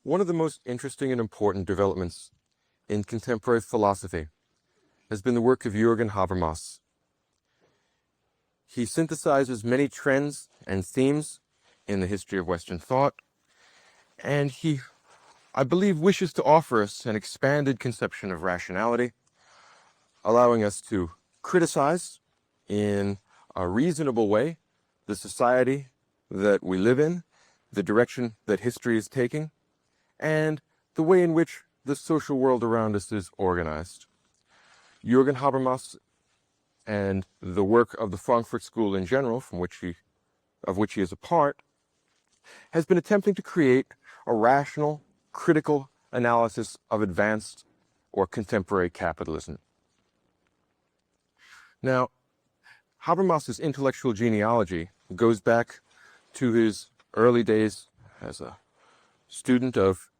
One of the most interesting and important developments in contemporary philosophy has been the work of Jürgen Habermas. He synthesizes many trends and themes in the history of Western thought, and he, I believe, wishes to offer us an expanded conception of rationality, allowing us to criticize in a reasonable way the society that we live in, the direction that history is taking, and the way in which the social world around us is organized. Jürgen Habermas and the work of the Frankfurt School in general, of which he is a part, has been attempting to create a rational, critical analysis of advanced or contemporary capitalism. Now, Habermas's intellectual genealogy goes back to his early days as a student of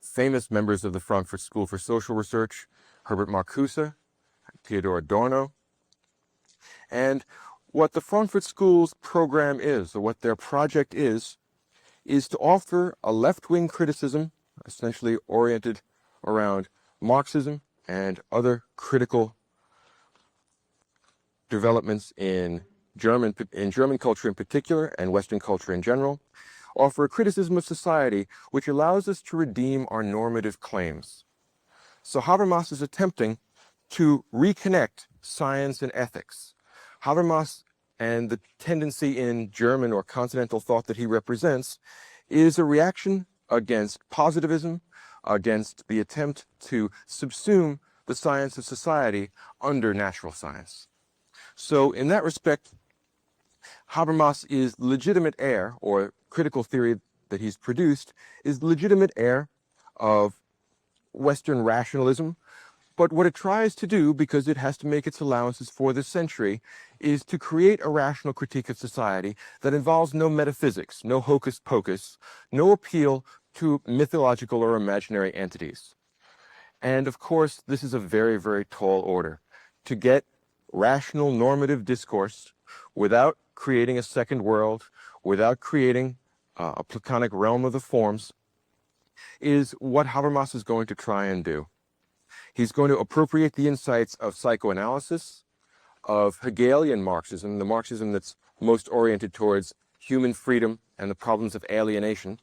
famous members of the Frankfurt School for Social Research, Herbert Marcuse, Theodor Adorno. And what the Frankfurt School's program is, or what their project is to offer a left-wing criticism, essentially oriented around Marxism and other critical developments in German culture in particular and Western culture in general, offer a criticism of society which allows us to redeem our normative claims. So Habermas is attempting to reconnect science and ethics. Habermas and the tendency in German or continental thought that he represents is a reaction against positivism, against the attempt to subsume the science of society under natural science. So in that respect, Habermas is legitimate heir, or critical theory that he's produced is legitimate heir of Western rationalism. But what it tries to do, because it has to make its allowances for this century, is to create a rational critique of society that involves no metaphysics, no hocus pocus, no appeal to mythological or imaginary entities. And of course, this is a very, very tall order. To get rational normative discourse without creating a second world, without creating a Platonic realm of the forms, is what Habermas is going to try and do. He's going to appropriate the insights of psychoanalysis, of Hegelian Marxism, the Marxism that's most oriented towards human freedom and the problems of alienation.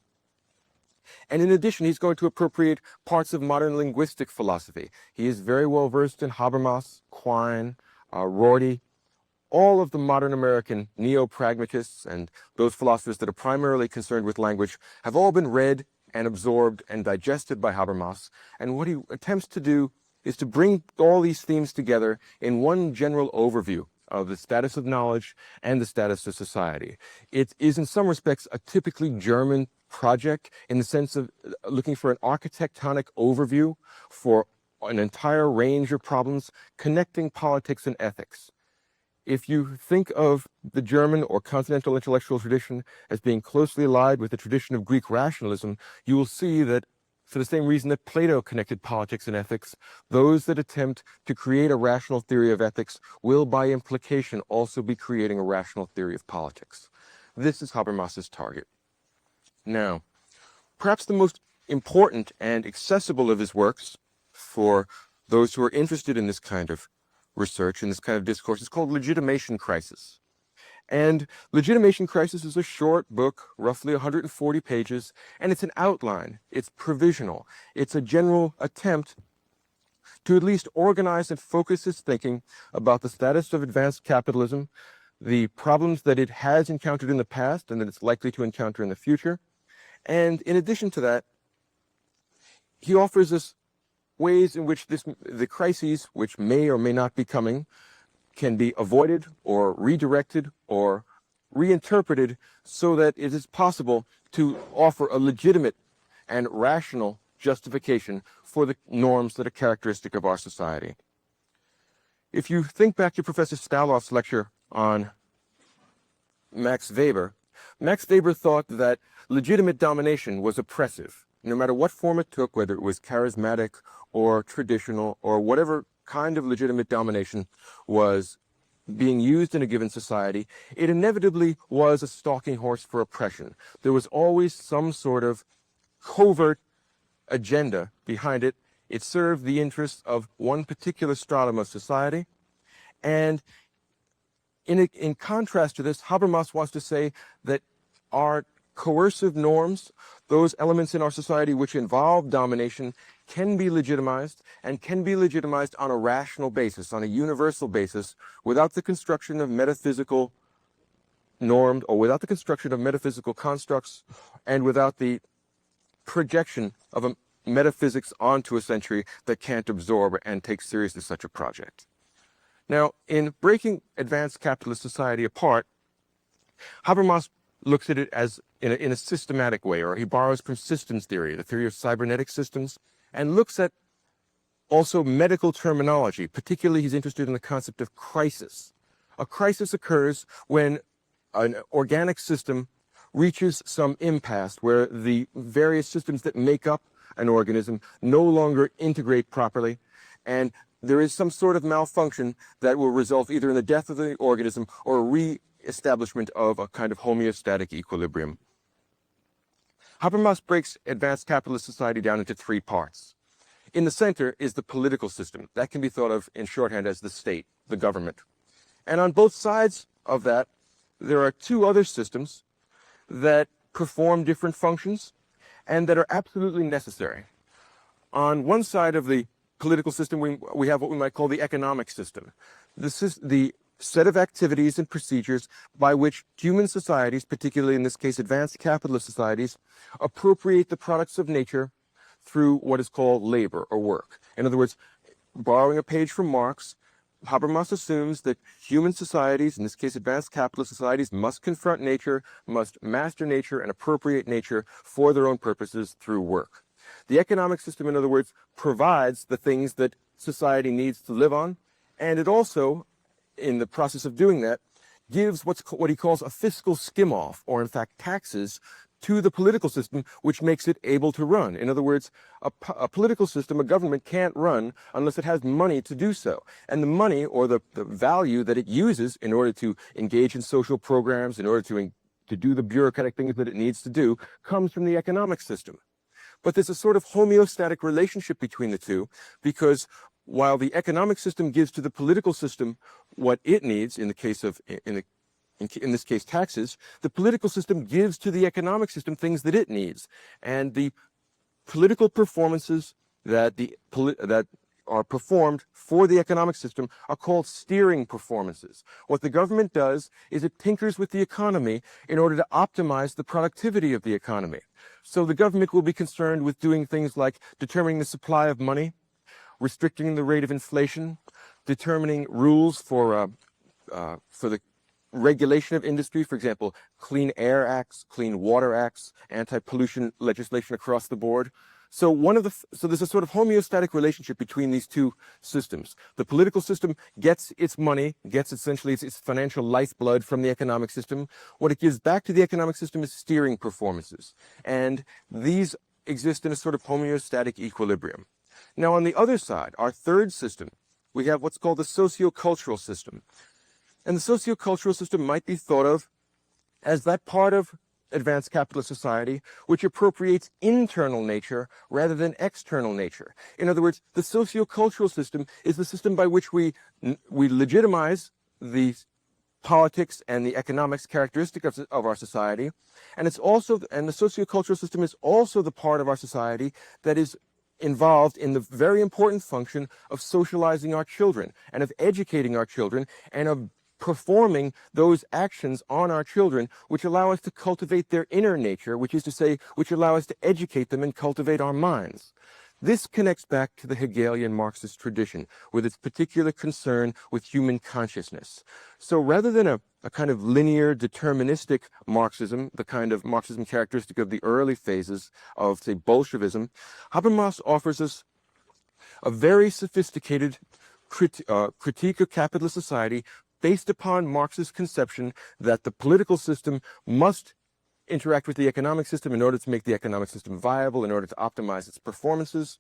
And in addition, he's going to appropriate parts of modern linguistic philosophy. He is very well versed in Habermas, Quine, Rorty, all of the modern American neo-pragmatists and those philosophers that are primarily concerned with language have all been read and absorbed and digested by Habermas. And what he attempts to do is to bring all these themes together in one general overview of the status of knowledge and the status of society. It is in some respects a typically German project in the sense of looking for an architectonic overview for an entire range of problems connecting politics and ethics. If you think of the German or continental intellectual tradition as being closely allied with the tradition of Greek rationalism, you will see that for the same reason that Plato connected politics and ethics, those that attempt to create a rational theory of ethics will by implication also be creating a rational theory of politics. This is Habermas's target. Now, perhaps the most important and accessible of his works for those who are interested in this kind of research and this kind of discourse is called Legitimation Crisis. And Legitimation Crisis is a short book, roughly 140 pages, and it's an outline. It's provisional. It's a general attempt to at least organize and focus his thinking about the status of advanced capitalism, the problems that it has encountered in the past and that it's likely to encounter in the future. And in addition to that, he offers us ways in which the crises, which may or may not be coming, can be avoided or redirected or reinterpreted so that it is possible to offer a legitimate and rational justification for the norms that are characteristic of our society. If you think back to Professor Staloff's lecture on Max Weber thought that legitimate domination was oppressive. no matter what form it took, whether it was charismatic or traditional or whatever kind of legitimate domination was being used in a given society, it inevitably was a stalking horse for oppression. There was always some sort of covert agenda behind it. It served the interests of one particular stratum of society. And in contrast to this, Habermas wants to say that our coercive norms, those elements in our society which involve domination, can be legitimized, and can be legitimized on a rational basis, on a universal basis, without the construction of metaphysical norms, or without the construction of metaphysical constructs, and without the projection of a metaphysics onto a century that can't absorb and take seriously such a project. Now, in breaking advanced capitalist society apart, Habermas looks at it as in a systematic way, or he borrows from systems theory, the theory of cybernetic systems, and looks at also medical terminology. Particularly, he's interested in the concept of crisis. A crisis occurs when an organic system reaches some impasse where the various systems that make up an organism no longer integrate properly, and there is some sort of malfunction that will result either in the death of the organism or a re-establishment of a kind of homeostatic equilibrium. Habermas breaks advanced capitalist society down into three parts. In the center is the political system. That can be thought of in shorthand as the state, the government. And on both sides of that, there are two other systems that perform different functions and that are absolutely necessary. On one side of the political system, we have what we might call the economic system. This is the set of activities and procedures by which human societies, particularly in this case advanced capitalist societies, appropriate the products of nature through what is called labor or work. In other words, borrowing a page from Marx, Habermas assumes that human societies, in this case advanced capitalist societies, must confront nature, must master nature and appropriate nature for their own purposes through work. The economic system, in other words, provides the things that society needs to live on, and it also, in the process of doing that, gives what he calls a fiscal skim-off, or in fact taxes, to the political system, which makes it able to run. In other words, a political system, a government, can't run unless it has money to do so. And the money, or the value that it uses in order to engage in social programs, in order to do the bureaucratic things that it needs to do, comes from the economic system. But there's a sort of homeostatic relationship between the two, because while the economic system gives to the political system what it needs, in the case of, in this case, taxes, the political system gives to the economic system things that it needs. And the political performances that are performed for the economic system are called steering performances. What the government does is it tinkers with the economy in order to optimize the productivity of the economy. So the government will be concerned with doing things like determining the supply of money, restricting the rate of inflation, determining rules for the regulation of industry, for example, Clean Air Acts, Clean Water Acts, anti-pollution legislation across the board. So there's a sort of homeostatic relationship between these two systems. The political system gets its money, gets essentially its financial lifeblood from the economic system. What it gives back to the economic system is steering performances. And these exist in a sort of homeostatic equilibrium. Now, on the other side, our third system, we have what's called the socio-cultural system. And the socio-cultural system might be thought of as that part of advanced capitalist society which appropriates internal nature rather than external nature. In other words, the socio-cultural system is the system by which we legitimize the politics and the economics characteristics of our society, and the socio-cultural system is also the part of our society that is involved in the very important function of socializing our children and of educating our children and of performing those actions on our children which allow us to cultivate their inner nature, which is to say, which allow us to educate them and cultivate our minds. This connects back to the Hegelian Marxist tradition with its particular concern with human consciousness. So rather than a kind of linear, deterministic Marxism, the kind of Marxism characteristic of the early phases of, say, Bolshevism, Habermas offers us a very sophisticated critique of capitalist society based upon Marx's conception that the political system must interact with the economic system in order to make the economic system viable, in order to optimize its performances.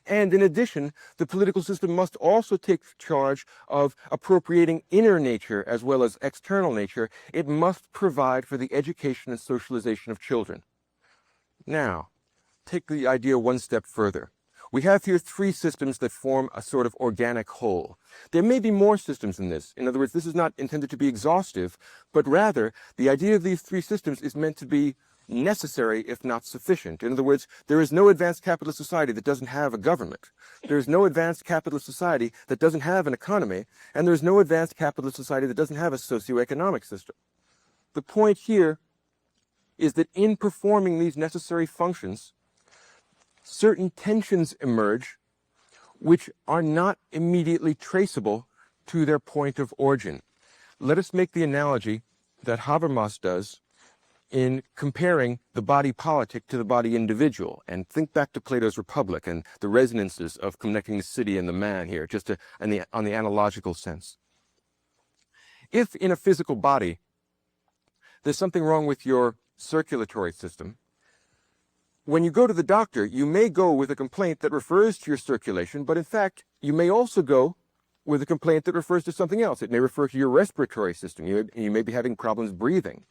And in addition, the political system must also take charge of appropriating inner nature as well as external nature. It must provide for the education and socialization of children. Now, take the idea one step further. We have here three systems that form a sort of organic whole. There may be more systems than this. In other words, this is not intended to be exhaustive, but rather the idea of these three systems is meant to be necessary if not sufficient. In other words, there is no advanced capitalist society that doesn't have a government. There is no advanced capitalist society that doesn't have an economy, and there is no advanced capitalist society that doesn't have a socioeconomic system. The point here is that in performing these necessary functions, certain tensions emerge which are not immediately traceable to their point of origin. Let us make the analogy that Habermas does in comparing the body politic to the body individual, and think back to Plato's Republic and the resonances of connecting the city and the man here, just on the analogical sense. If in a physical body there's something wrong with your circulatory system, when you go to the doctor, you may go with a complaint that refers to your circulation, but in fact, you may also go with a complaint that refers to something else. It may refer to your respiratory system. You may be having problems breathing.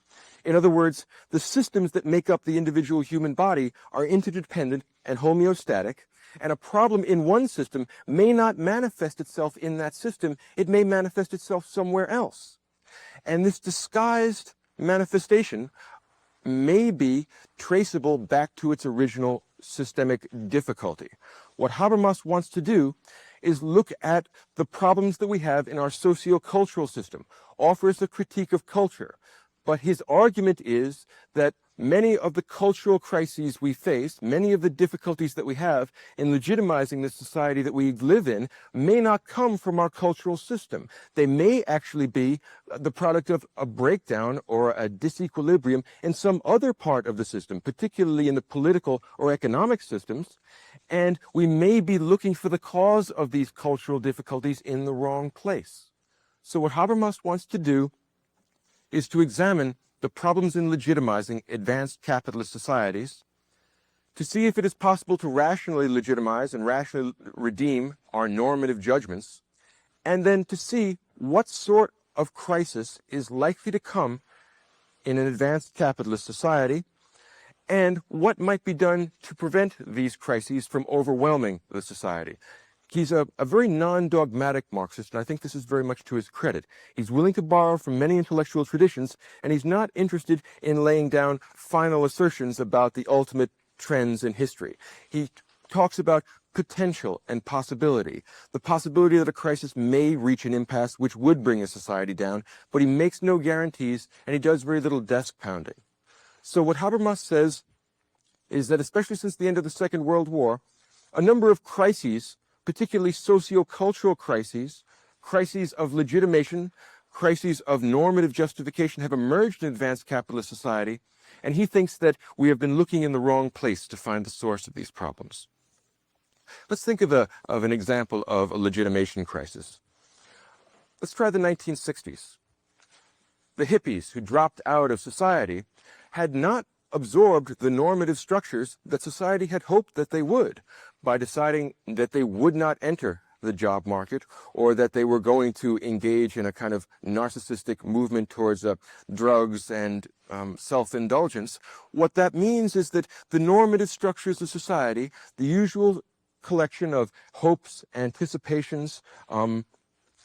In other words, the systems that make up the individual human body are interdependent and homeostatic, and a problem in one system may not manifest itself in that system. It may manifest itself somewhere else. And this disguised manifestation may be traceable back to its original systemic difficulty. What Habermas wants to do is look at the problems that we have in our socio-cultural system, offers a critique of culture. But his argument is that many of the cultural crises we face, many of the difficulties that we have in legitimizing the society that we live in, may not come from our cultural system. They may actually be the product of a breakdown or a disequilibrium in some other part of the system, particularly in the political or economic systems, and we may be looking for the cause of these cultural difficulties in the wrong place. So what Habermas wants to do is to examine the problems in legitimizing advanced capitalist societies, to see if it is possible to rationally legitimize and rationally redeem our normative judgments, and then to see what sort of crisis is likely to come in an advanced capitalist society, and what might be done to prevent these crises from overwhelming the society. He's a very non-dogmatic Marxist, and I think this is very much to his credit. He's willing to borrow from many intellectual traditions, and he's not interested in laying down final assertions about the ultimate trends in history. He talks about potential and possibility, the possibility that a crisis may reach an impasse which would bring a society down, but he makes no guarantees, and he does very little desk pounding. So what Habermas says is that, especially since the end of the Second World War, a number of crises, particularly socio-cultural crises, crises of legitimation, crises of normative justification, have emerged in advanced capitalist society, and he thinks that we have been looking in the wrong place to find the source of these problems. Let's think of an example of a legitimation crisis. Let's try the 1960s. The hippies who dropped out of society had not absorbed the normative structures that society had hoped that they would, by deciding that they would not enter the job market, or that they were going to engage in a kind of narcissistic movement towards drugs and self-indulgence. What that means is that the normative structures of society, the usual collection of hopes, anticipations,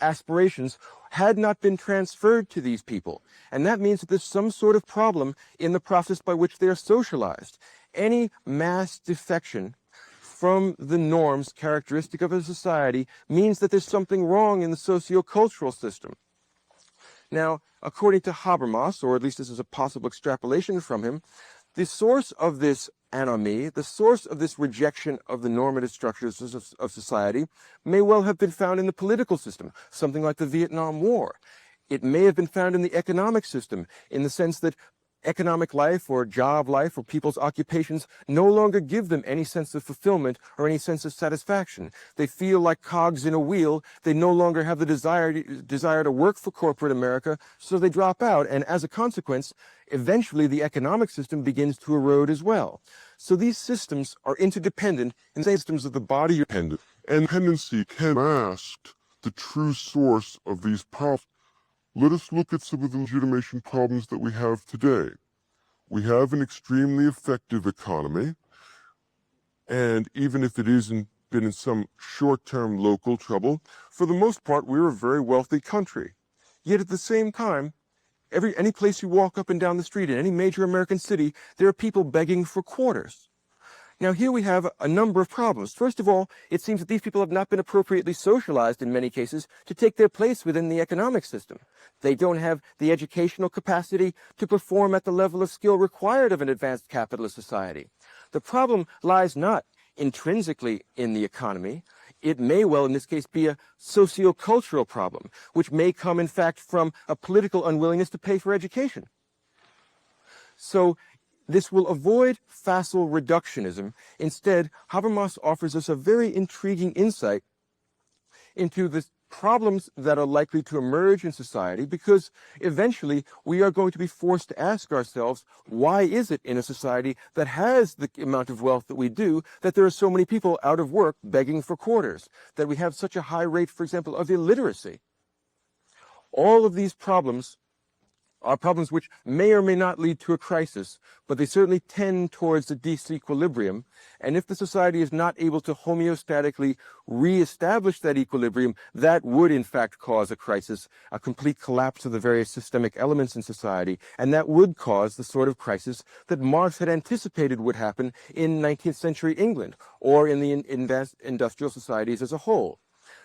aspirations, had not been transferred to these people. And that means that there's some sort of problem in the process by which they are socialized. Any mass defection from the norms characteristic of a society means that there's something wrong in the socio-cultural system. Now, according to Habermas, or at least this is a possible extrapolation from him, the source of this anomie, the source of this rejection of the normative structures of society, may well have been found in the political system, something like the Vietnam War. It may have been found in the economic system, in the sense that economic life or job life or people's occupations no longer give them any sense of fulfillment or any sense of satisfaction. They feel like cogs in a wheel. They no longer have the desire to work for corporate America, so they drop out. And as a consequence, eventually the economic system begins to erode as well. So these systems are interdependent and systems of the body are dependent. And dependency can mask the true source of these problems. Let us look at some of the legitimation problems that we have today. We have an extremely effective economy, and even if it isn't been in some short-term local trouble, for the most part, we're a very wealthy country. Yet at the same time, any place you walk up and down the street in any major American city, there are people begging for quarters. Now, here we have a number of problems. First of all, it seems that these people have not been appropriately socialized in many cases to take their place within the economic system. They don't have the educational capacity to perform at the level of skill required of an advanced capitalist society. The problem lies not intrinsically in the economy. It may well, in this case, be a socio-cultural problem, which may come, in fact, from a political unwillingness to pay for education. So, this will avoid facile reductionism. Instead, Habermas offers us a very intriguing insight into the problems that are likely to emerge in society, because eventually we are going to be forced to ask ourselves, why is it in a society that has the amount of wealth that we do, that there are so many people out of work begging for quarters, that we have such a high rate, for example, of illiteracy? All of these problems are problems which may or may not lead to a crisis, but they certainly tend towards a disequilibrium. And if the society is not able to homeostatically reestablish that equilibrium, that would in fact cause a crisis, a complete collapse of the various systemic elements in society, and that would cause the sort of crisis that Marx had anticipated would happen in 19th century England, or in the industrial societies as a whole.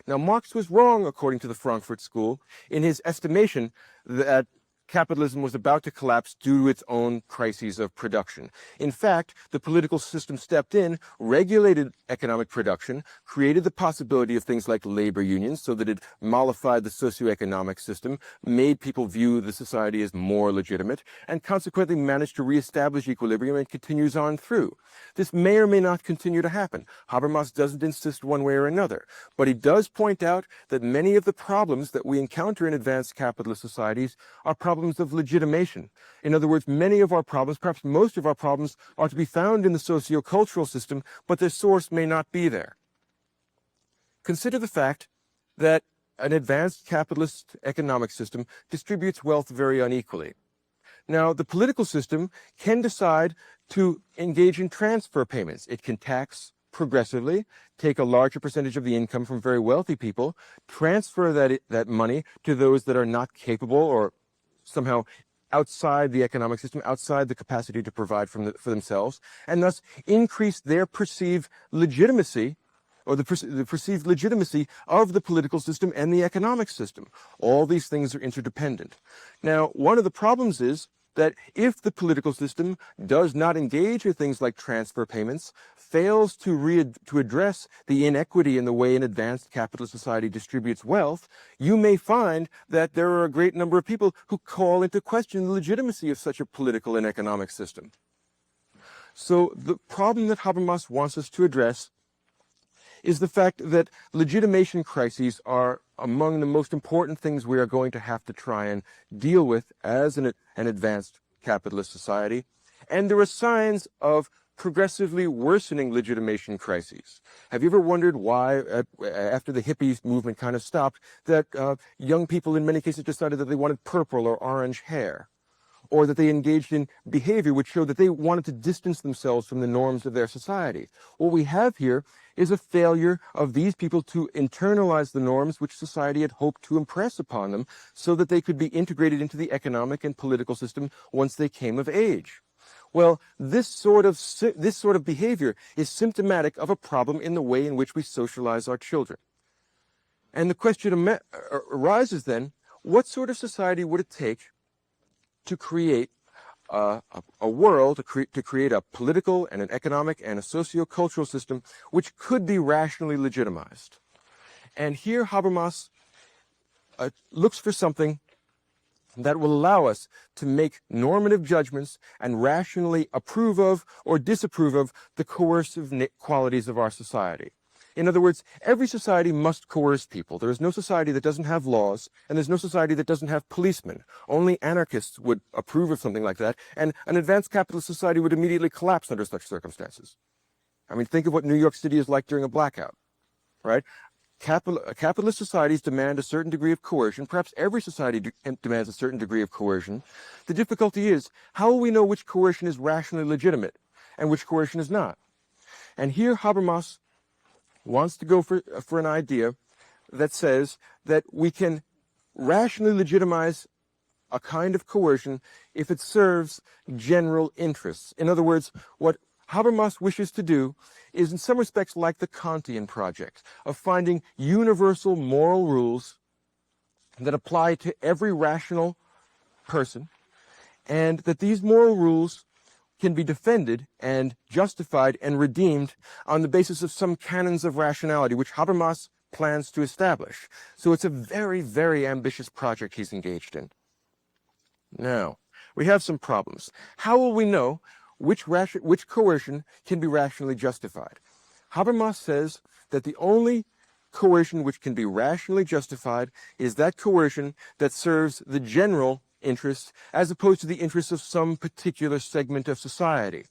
Now, Marx was wrong, according to the Frankfurt School, in his estimation that capitalism was about to collapse due to its own crises of production. In fact, the political system stepped in, regulated economic production, created the possibility of things like labor unions so that it mollified the socioeconomic system, made people view the society as more legitimate, and consequently managed to reestablish equilibrium and continues on through. This may or may not continue to happen. Habermas doesn't insist one way or another, but he does point out that many of the problems that we encounter in advanced capitalist societies are problems of legitimation. In other words, many of our problems, perhaps most of our problems, are to be found in the socio-cultural system, but their source may not be there. Consider the fact that an advanced capitalist economic system distributes wealth very unequally. Now, the political system can decide to engage in transfer payments. It can tax progressively, take a larger percentage of the income from very wealthy people, transfer that money to those that are not capable or somehow outside the economic system, outside the capacity to provide for themselves, and thus increase their perceived legitimacy, or the perceived legitimacy of the political system and the economic system. All these things are interdependent. Now, one of the problems is that if the political system does not engage with things like transfer payments, fails to address the inequity in the way an advanced capitalist society distributes wealth, you may find that there are a great number of people who call into question the legitimacy of such a political and economic system. So the problem that Habermas wants us to address is the fact that legitimation crises are among the most important things we are going to have to try and deal with as an advanced capitalist society. And there are signs of progressively worsening legitimation crises. Have you ever wondered why, after the hippies movement kind of stopped, that young people in many cases decided that they wanted purple or orange hair? Or that they engaged in behavior which showed that they wanted to distance themselves from the norms of their society? What we have here is a failure of these people to internalize the norms which society had hoped to impress upon them so that they could be integrated into the economic and political system once they came of age. Well, this sort of behavior is symptomatic of a problem in the way in which we socialize our children. And the question arises then, what sort of society would it take to create a world, to create a political and an economic and a socio-cultural system which could be rationally legitimized? And here Habermas looks for something that will allow us to make normative judgments and rationally approve of or disapprove of the coercive qualities of our society. In other words, every society must coerce people. There is no society that doesn't have laws, and there's no society that doesn't have policemen. Only anarchists would approve of something like that, and an advanced capitalist society would immediately collapse under such circumstances. I mean, think of what New York City is like during a blackout, right? Capitalist societies demand a certain degree of coercion. Perhaps every society demands a certain degree of coercion. The difficulty is, how will we know which coercion is rationally legitimate and which coercion is not? And here Habermas wants to go for an idea that says that we can rationally legitimize a kind of coercion if it serves general interests. In other words, what Habermas wishes to do is in some respects like the Kantian project of finding universal moral rules that apply to every rational person, and that these moral rules can be defended and justified and redeemed on the basis of some canons of rationality, which Habermas plans to establish. So it's a very, very ambitious project he's engaged in. Now, we have some problems. How will we know which coercion can be rationally justified? Habermas says that the only coercion which can be rationally justified is that coercion that serves the general interests as opposed to the interests of some particular segment of society.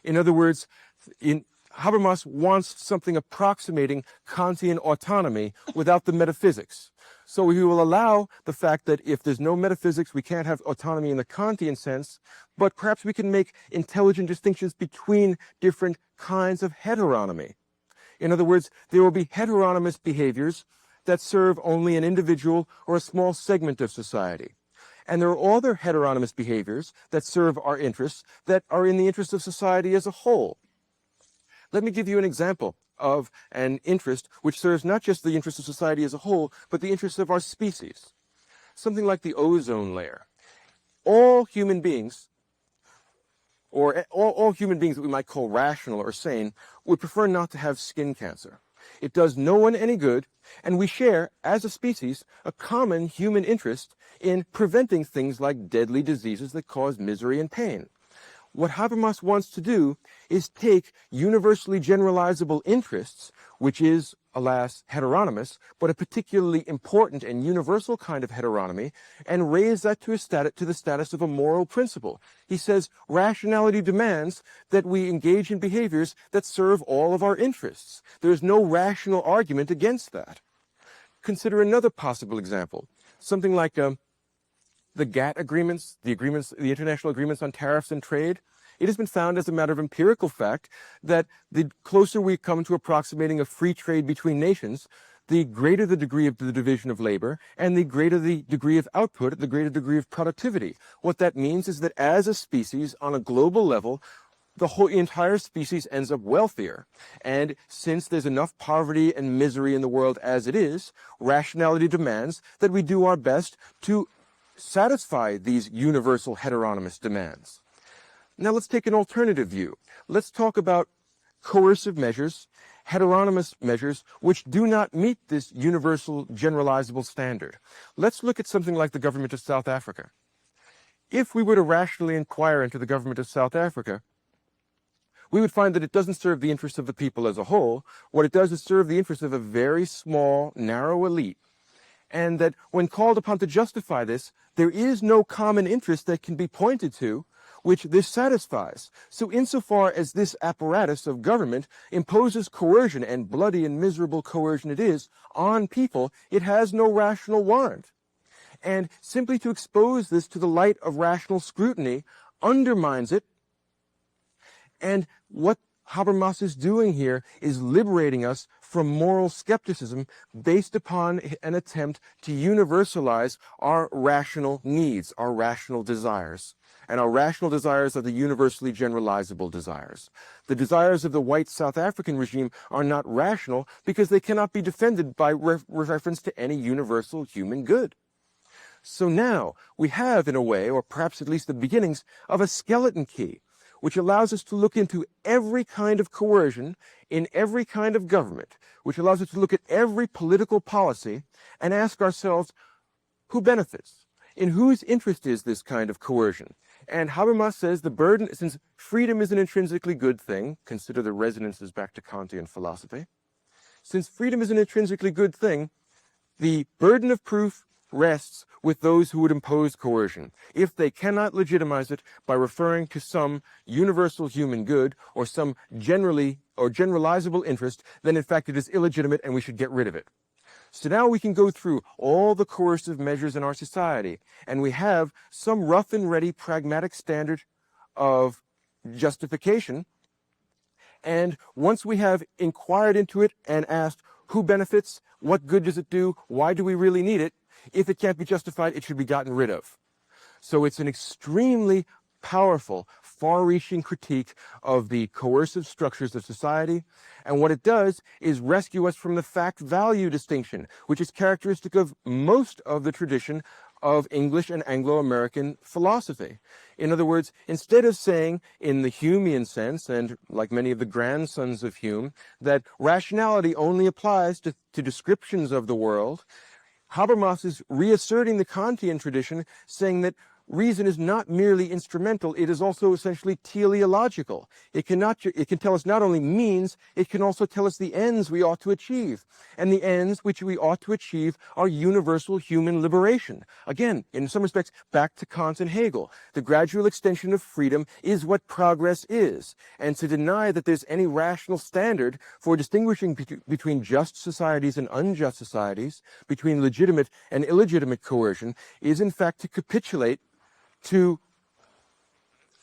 In other words, Habermas wants something approximating Kantian autonomy without the metaphysics. So he will allow the fact that if there's no metaphysics, we can't have autonomy in the Kantian sense, but perhaps we can make intelligent distinctions between different kinds of heteronomy. In other words, there will be heteronomous behaviors that serve only an individual or a small segment of society. And there are other heteronomous behaviors that serve our interests that are in the interest of society as a whole. Let me give you an example of an interest which serves not just the interest of society as a whole, but the interest of our species. Something like the ozone layer. All human beings, or all human beings that we might call rational or sane, would prefer not to have skin cancer. It does no one any good, and we share, as a species, a common human interest in preventing things like deadly diseases that cause misery and pain. What Habermas wants to do is take universally generalizable interests, which is, alas, heteronymous, but a particularly important and universal kind of heteronomy, and raise that to the status of a moral principle. He says rationality demands that we engage in behaviors that serve all of our interests. There is no rational argument against that. Consider another possible example, something like the GATT agreements, the international agreements on tariffs and trade. It has been found as a matter of empirical fact that the closer we come to approximating a free trade between nations, the greater the degree of the division of labor, and the greater the degree of output, the greater degree of productivity. What that means is that as a species, on a global level, the entire species ends up wealthier. And since there's enough poverty and misery in the world as it is, rationality demands that we do our best to satisfy these universal heteronomous demands. Now let's take an alternative view. Let's talk about coercive measures, heteronomous measures, which do not meet this universal generalizable standard. Let's look at something like the government of South Africa. If we were to rationally inquire into the government of South Africa, we would find that it doesn't serve the interests of the people as a whole. What it does is serve the interests of a very small, narrow elite. And that when called upon to justify this, there is no common interest that can be pointed to which this satisfies. So insofar as this apparatus of government imposes coercion, and bloody and miserable coercion it is, on people, it has no rational warrant. And simply to expose this to the light of rational scrutiny undermines it. And what Habermas is doing here is liberating us from moral skepticism based upon an attempt to universalize our rational needs, our rational desires. And our rational desires are the universally generalizable desires. The desires of the white South African regime are not rational because they cannot be defended by reference to any universal human good. So now we have, in a way, or perhaps at least the beginnings, of a skeleton key, which allows us to look into every kind of coercion in every kind of government, which allows us to look at every political policy and ask ourselves, who benefits? in whose interest is this kind of coercion? And Habermas says the burden, since freedom is an intrinsically good thing, consider the resonances back to Kantian philosophy. Since freedom is an intrinsically good thing, the burden of proof rests with those who would impose coercion, if they cannot legitimize it by referring to some universal human good or some generally or generalizable interest, then in fact it is illegitimate and we should get rid of it. So now we can go through all the coercive measures in our society, and we have some rough and ready pragmatic standard of justification. And once we have inquired into it and asked who benefits, what good does it do, why do we really need it, if it can't be justified, it should be gotten rid of. So it's an extremely powerful, far-reaching critique of the coercive structures of society. And what it does is rescue us from the fact-value distinction, which is characteristic of most of the tradition of English and Anglo-American philosophy. In other words, instead of saying, in the Humean sense, and like many of the grandsons of Hume, that rationality only applies to descriptions of the world, Habermas is reasserting the Kantian tradition, saying that reason is not merely instrumental, it is also essentially teleological. It can tell us not only means, it can also tell us the ends we ought to achieve. And the ends which we ought to achieve are universal human liberation. Again, in some respects, back to Kant and Hegel. The gradual extension of freedom is what progress is. And to deny that there's any rational standard for distinguishing between just societies and unjust societies, between legitimate and illegitimate coercion, is in fact to capitulate to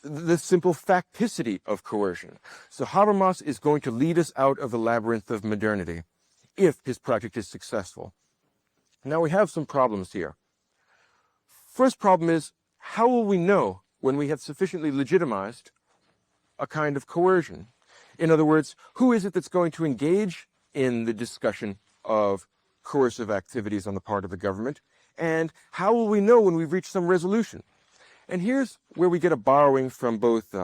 the simple facticity of coercion. So Habermas is going to lead us out of the labyrinth of modernity, if his project is successful. Now we have some problems here. First problem is, how will we know when we have sufficiently legitimized a kind of coercion? In other words, who is it that's going to engage in the discussion of coercive activities on the part of the government? And how will we know when we've reached some resolution? And here's where we get a borrowing from both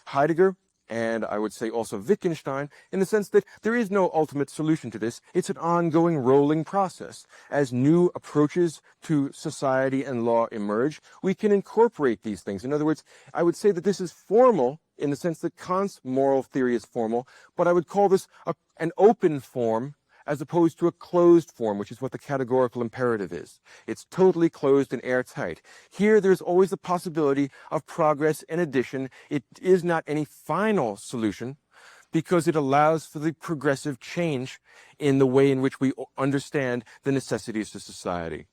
Heidegger and I would say also Wittgenstein, in the sense that there is no ultimate solution to this. It's an ongoing rolling process. As new approaches to society and law emerge, we can incorporate these things. In other words, I would say that this is formal in the sense that Kant's moral theory is formal, but I would call this an open form as opposed to a closed form, which is what the categorical imperative is. It's totally closed and airtight. Here, there's always the possibility of progress and addition. It is not any final solution because it allows for the progressive change in the way in which we understand the necessities of society.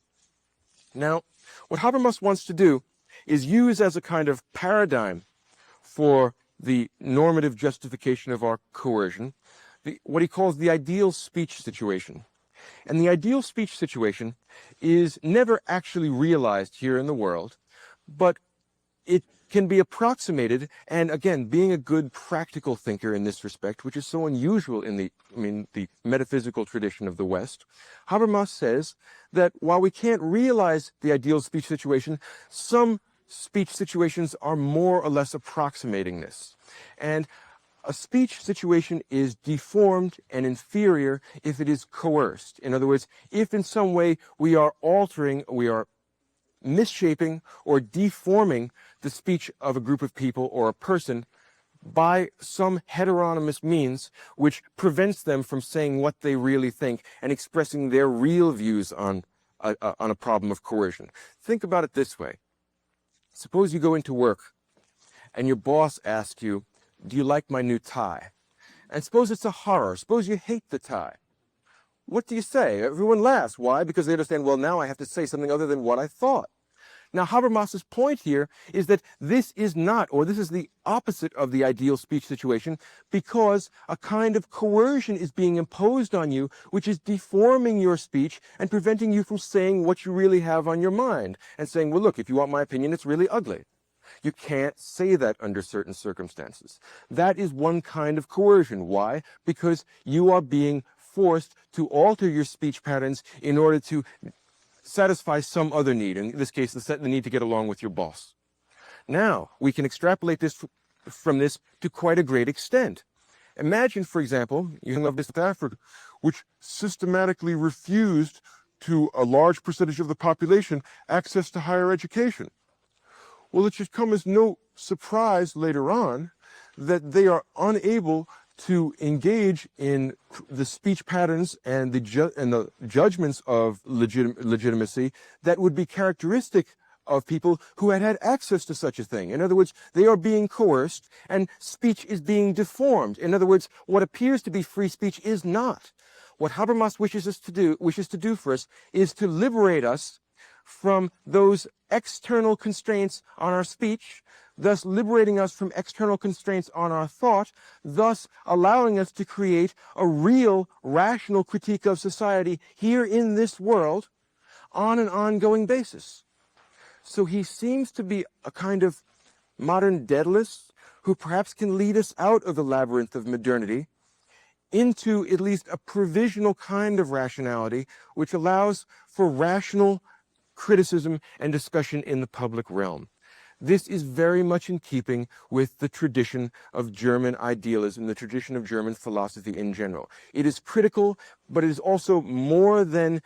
Now, what Habermas wants to do is use as a kind of paradigm for the normative justification of our coercion what he calls the ideal speech situation. And the ideal speech situation is never actually realized here in the world, but it can be approximated, and again, being a good practical thinker in this respect, which is so unusual in the metaphysical tradition of the West, Habermas says that while we can't realize the ideal speech situation, some speech situations are more or less approximating this. And a speech situation is deformed and inferior if it is coerced. In other words, if in some way we are altering, we are misshaping or deforming the speech of a group of people or a person by some heteronymous means which prevents them from saying what they really think and expressing their real views on a problem of coercion. Think about it this way. Suppose you go into work and your boss asks you, "Do you like my new tie?" And suppose it's a horror. Suppose you hate the tie. What do you say? Everyone laughs. Why? Because they understand, well, now I have to say something other than what I thought. Now, Habermas's point here is that this is not, or this is the opposite of the ideal speech situation, because a kind of coercion is being imposed on you, which is deforming your speech and preventing you from saying what you really have on your mind, and saying, well, look, if you want my opinion, it's really ugly. You can't say that under certain circumstances. That is one kind of coercion. Why? Because you are being forced to alter your speech patterns in order to satisfy some other need, in this case, the need to get along with your boss. Now, we can extrapolate this from this to quite a great extent. Imagine, for example, you have this Africa, which systematically refused to a large percentage of the population access to higher education. Well, it should come as no surprise later on that they are unable to engage in the speech patterns and the judgments of legitimacy that would be characteristic of people who had access to such a thing. In other words, they are being coerced and speech is being deformed. In other words, what appears to be free speech is not. What Habermas wishes to do for us is to liberate us from those external constraints on our speech, thus liberating us from external constraints on our thought, thus allowing us to create a real, rational critique of society here in this world on an ongoing basis. So he seems to be a kind of modern Daedalus who perhaps can lead us out of the labyrinth of modernity into at least a provisional kind of rationality which allows for rational criticism and discussion in the public realm. This is very much in keeping with the tradition of German idealism, the tradition of German philosophy in general. It is critical, but it is also more than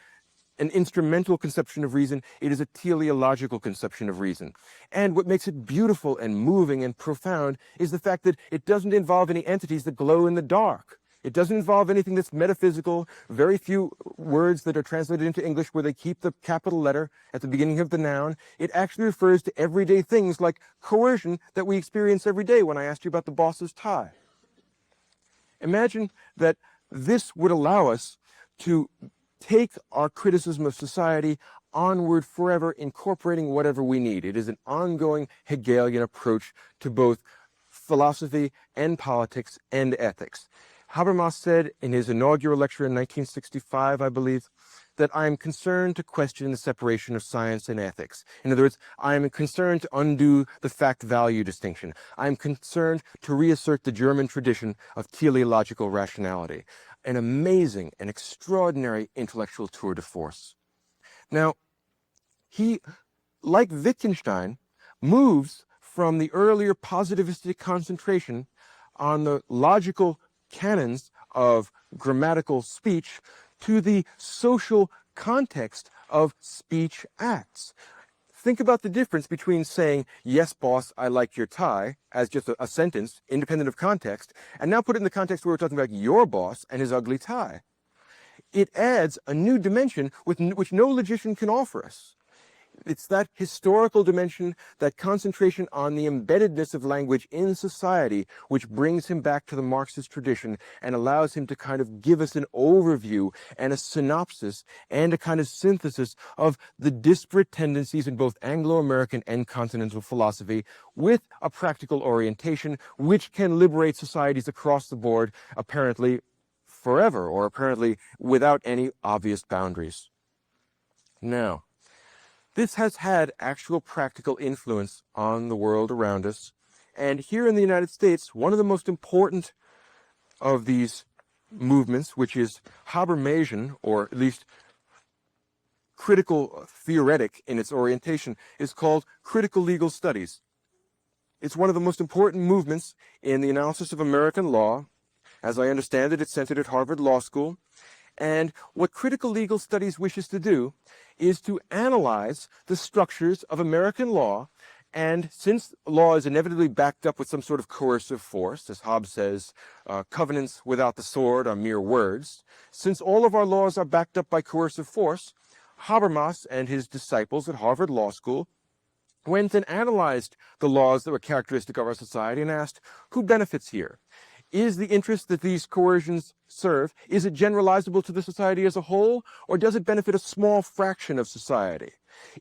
an instrumental conception of reason. It is a teleological conception of reason. And what makes it beautiful and moving and profound is the fact that it doesn't involve any entities that glow in the dark. It doesn't involve anything that's metaphysical, very few words that are translated into English where they keep the capital letter at the beginning of the noun. It actually refers to everyday things like coercion that we experience every day when I asked you about the boss's tie. Imagine that this would allow us to take our criticism of society onward forever, incorporating whatever we need. It is an ongoing Hegelian approach to both philosophy and politics and ethics. Habermas said in his inaugural lecture in 1965, I believe, that I am concerned to question the separation of science and ethics. In other words, I am concerned to undo the fact-value distinction. I am concerned to reassert the German tradition of teleological rationality. An amazing and extraordinary intellectual tour de force. Now, he, like Wittgenstein, moves from the earlier positivistic concentration on the logical canons of grammatical speech to the social context of speech acts. Think about the difference between saying, yes, boss, I like your tie, as just a sentence, independent of context, and now put it in the context where we're talking about your boss and his ugly tie. It adds a new dimension which no logician can offer us. It's that historical dimension, that concentration on the embeddedness of language in society, which brings him back to the Marxist tradition and allows him to kind of give us an overview and a synopsis and a kind of synthesis of the disparate tendencies in both Anglo-American and continental philosophy with a practical orientation which can liberate societies across the board, apparently forever, or apparently without any obvious boundaries. Now, this has had actual practical influence on the world around us. And here in the United States, one of the most important of these movements, which is Habermasian, or at least critical theoretic in its orientation, is called critical legal studies. It's one of the most important movements in the analysis of American law. As I understand it, it's centered at Harvard Law School. And what critical legal studies wishes to do is to analyze the structures of American law. And since law is inevitably backed up with some sort of coercive force, as Hobbes says, covenants without the sword are mere words, since all of our laws are backed up by coercive force, Habermas and his disciples at Harvard Law School went and analyzed the laws that were characteristic of our society and asked, who benefits here? Is the interest that these coercions serve, is it generalizable to the society as a whole, or does it benefit a small fraction of society?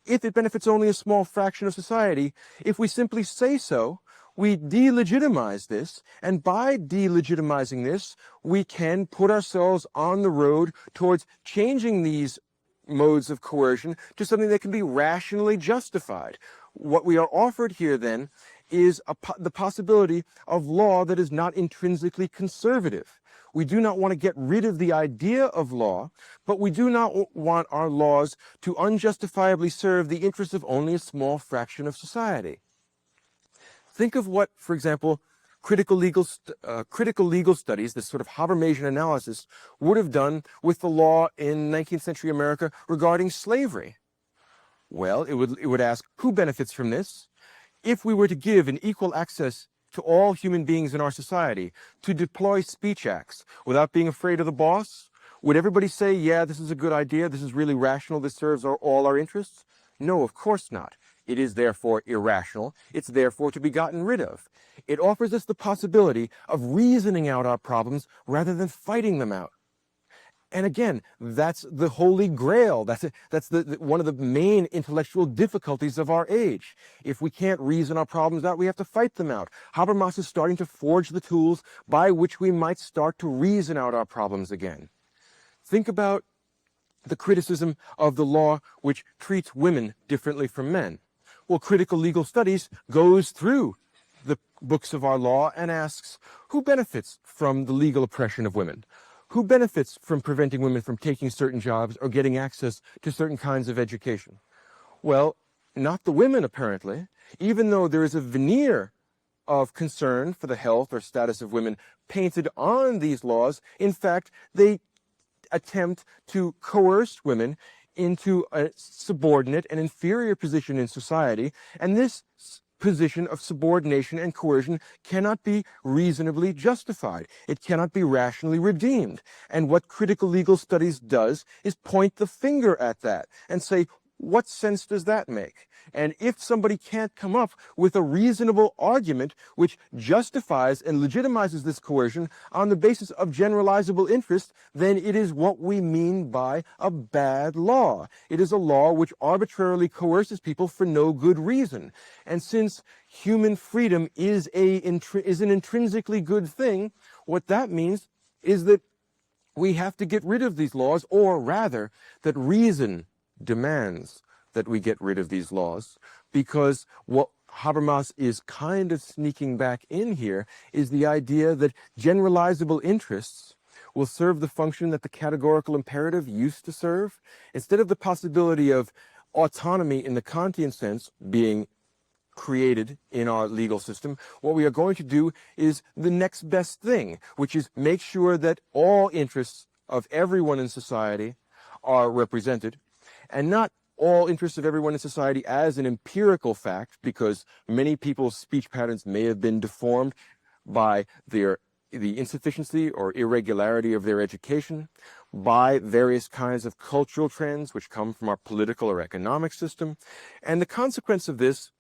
If it benefits only a small fraction of society, if we simply say so, we delegitimize this, and by delegitimizing this, we can put ourselves on the road towards changing these modes of coercion to something that can be rationally justified. What we are offered here, then, is the possibility of law that is not intrinsically conservative. We do not want to get rid of the idea of law, but we do not want our laws to unjustifiably serve the interests of only a small fraction of society. Think of what, for example, critical legal studies, this sort of Habermasian analysis, would have done with the law in 19th century America regarding slavery. Well, it would ask, who benefits from this? If we were to give an equal access to all human beings in our society, to deploy speech acts without being afraid of the boss, would everybody say, yeah, this is a good idea, this is really rational, this serves all our interests? No, of course not. It is therefore irrational. It's therefore to be gotten rid of. It offers us the possibility of reasoning out our problems rather than fighting them out. And again, that's the holy grail. That's one of the main intellectual difficulties of our age. If we can't reason our problems out, we have to fight them out. Habermas is starting to forge the tools by which we might start to reason out our problems again. Think about the criticism of the law which treats women differently from men. Well, critical legal studies goes through the books of our law and asks, who benefits from the legal oppression of women? Who benefits from preventing women from taking certain jobs or getting access to certain kinds of education? Well, not the women, apparently, even though there is a veneer of concern for the health or status of women painted on these laws. In fact, they attempt to coerce women into a subordinate and inferior position in society, and this position of subordination and coercion cannot be reasonably justified. It cannot be rationally redeemed. And what critical legal studies does is point the finger at that and say, what sense does that make? And if somebody can't come up with a reasonable argument which justifies and legitimizes this coercion on the basis of generalizable interest, then it is what we mean by a bad law. It is a law which arbitrarily coerces people for no good reason. And since human freedom is an intrinsically good thing, what that means is that we have to get rid of these laws, or rather, that reason demands that we get rid of these laws, because what Habermas is kind of sneaking back in here is the idea that generalizable interests will serve the function that the categorical imperative used to serve. Instead of the possibility of autonomy in the Kantian sense being created in our legal system, what we are going to do is the next best thing, which is make sure that all interests of everyone in society are represented, and not all interests of everyone in society as an empirical fact, because many people's speech patterns may have been deformed by the insufficiency or irregularity of their education, by various kinds of cultural trends which come from our political or economic system. And the consequence of this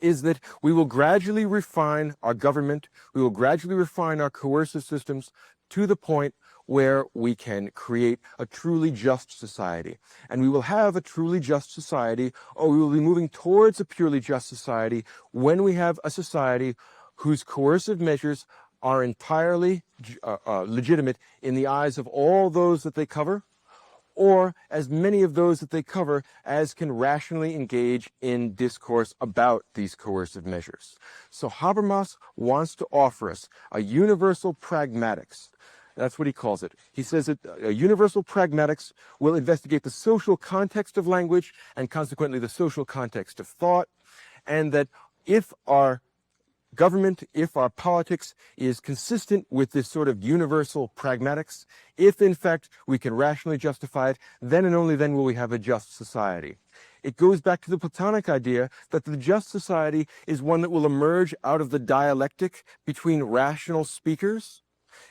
is that we will gradually refine our government, we will gradually refine our coercive systems to the point where we can create a truly just society. And we will have a truly just society, or we will be moving towards a purely just society, when we have a society whose coercive measures are entirely legitimate in the eyes of all those that they cover, or as many of those that they cover as can rationally engage in discourse about these coercive measures. So Habermas wants to offer us a universal pragmatics. That's what he calls it. He says that a universal pragmatics will investigate the social context of language and consequently the social context of thought, and that if our government, if our politics is consistent with this sort of universal pragmatics, if in fact we can rationally justify it, then and only then will we have a just society. It goes back to the Platonic idea that the just society is one that will emerge out of the dialectic between rational speakers.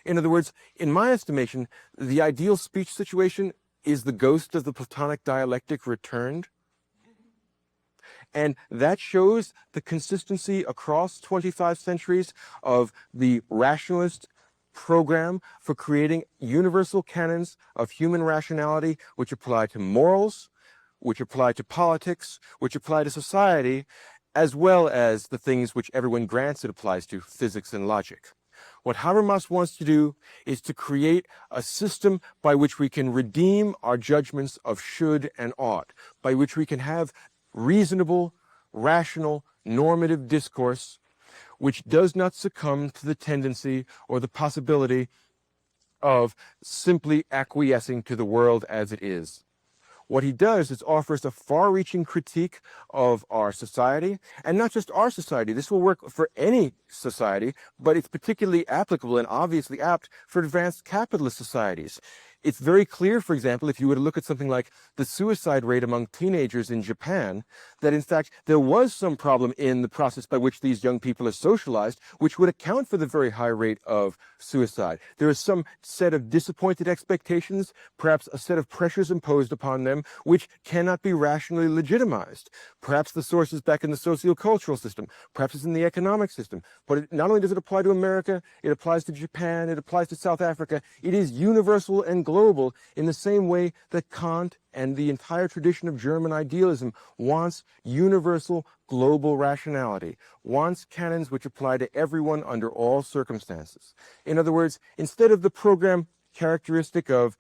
In other words, in my estimation, the ideal speech situation is the ghost of the Platonic dialectic returned. And that shows the consistency across 25 centuries of the rationalist program for creating universal canons of human rationality, which apply to morals, which apply to politics, which apply to society, as well as the things which everyone grants it applies to, physics and logic. What Habermas wants to do is to create a system by which we can redeem our judgments of should and ought, by which we can have reasonable, rational, normative discourse, which does not succumb to the tendency or the possibility of simply acquiescing to the world as it is. What he does is offers a far-reaching critique of our society, and not just our society. This will work for any society, but it's particularly applicable and obviously apt for advanced capitalist societies. It's very clear, for example, if you were to look at something like the suicide rate among teenagers in Japan, that in fact there was some problem in the process by which these young people are socialized, which would account for the very high rate of suicide. There is some set of disappointed expectations, perhaps a set of pressures imposed upon them, which cannot be rationally legitimized. Perhaps the source is back in the socio-cultural system, perhaps it's in the economic system. But not only does it apply to America, it applies to Japan, it applies to South Africa. It is universal and global in the same way that Kant and the entire tradition of German idealism wants universal global rationality, wants canons which apply to everyone under all circumstances. In other words, instead of the program characteristic of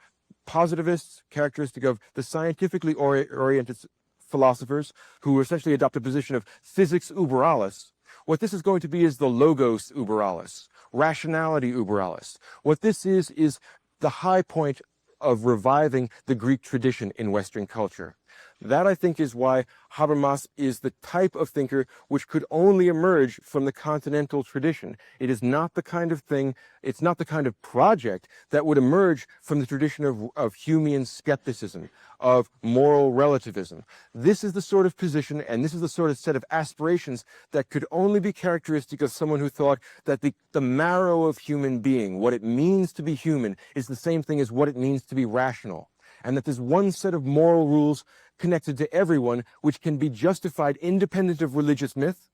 positivists, characteristic of the scientifically oriented philosophers who essentially adopt a position of physics uber alles, what this is going to be is the logos uber alles, rationality uber alles. What this is the high point of reviving the Greek tradition in Western culture. That, I think, is why Habermas is the type of thinker which could only emerge from the continental tradition. It is not the kind of thing, it's not the kind of project that would emerge from the tradition of Humean skepticism, of moral relativism. This is the sort of position, and this is the sort of set of aspirations that could only be characteristic of someone who thought that the marrow of human being, what it means to be human, is the same thing as what it means to be rational. And that there's one set of moral rules connected to everyone which can be justified independent of religious myth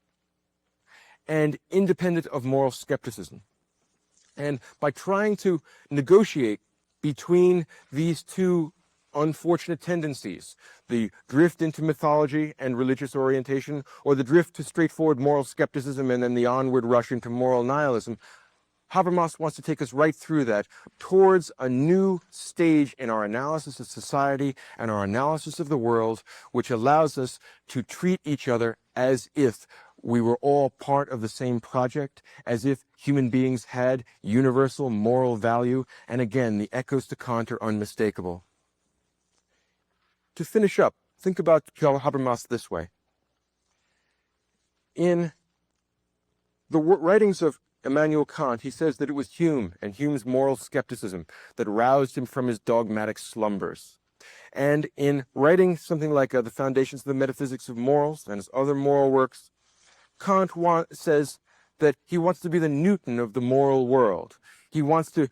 and independent of moral skepticism. And by trying to negotiate between these two unfortunate tendencies, the drift into mythology and religious orientation, or the drift to straightforward moral skepticism and then the onward rush into moral nihilism, Habermas wants to take us right through that towards a new stage in our analysis of society and our analysis of the world, which allows us to treat each other as if we were all part of the same project, as if human beings had universal moral value, and again, the echoes to Kant are unmistakable. To finish up, think about Habermas this way. In the writings of Immanuel Kant, he says that it was Hume and Hume's moral skepticism that roused him from his dogmatic slumbers. And in writing something like The Foundations of the Metaphysics of Morals and his other moral works, Kant says that he wants to be the Newton of the moral world. He wants to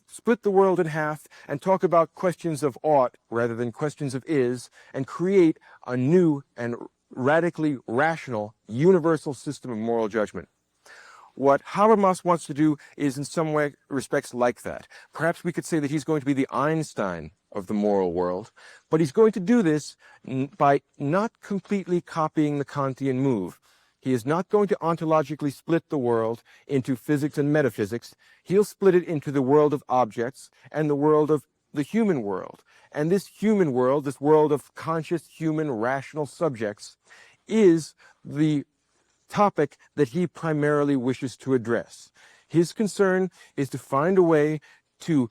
split the world in half and talk about questions of ought rather than questions of is, and create a new and radically rational universal system of moral judgment. What Habermas wants to do is in some respects like that. Perhaps we could say that he's going to be the Einstein of the moral world, but he's going to do this by not completely copying the Kantian move. He is not going to ontologically split the world into physics and metaphysics. He'll split it into the world of objects and the world of the human world. And this human world, this world of conscious human rational subjects, is the topic that he primarily wishes to address. His concern is to find a way to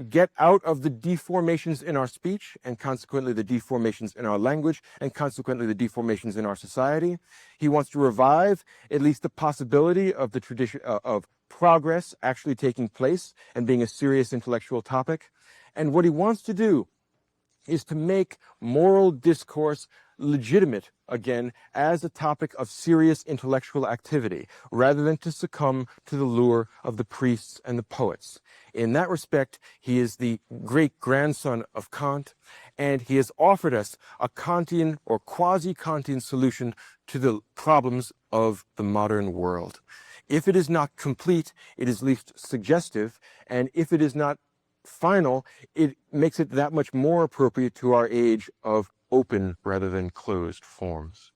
get out of the deformations in our speech and consequently the deformations in our language and consequently the deformations in our society. He wants to revive at least the possibility of the tradition of progress actually taking place and being a serious intellectual topic. And what he wants to do is to make moral discourse legitimate again as a topic of serious intellectual activity, rather than to succumb to the lure of the priests and the poets. In that respect, he is the great-grandson of Kant, and he has offered us a Kantian or quasi-Kantian solution to the problems of the modern world. If it is not complete, it is at least suggestive, and if it is not final, it makes it that much more appropriate to our age of open rather than closed forms.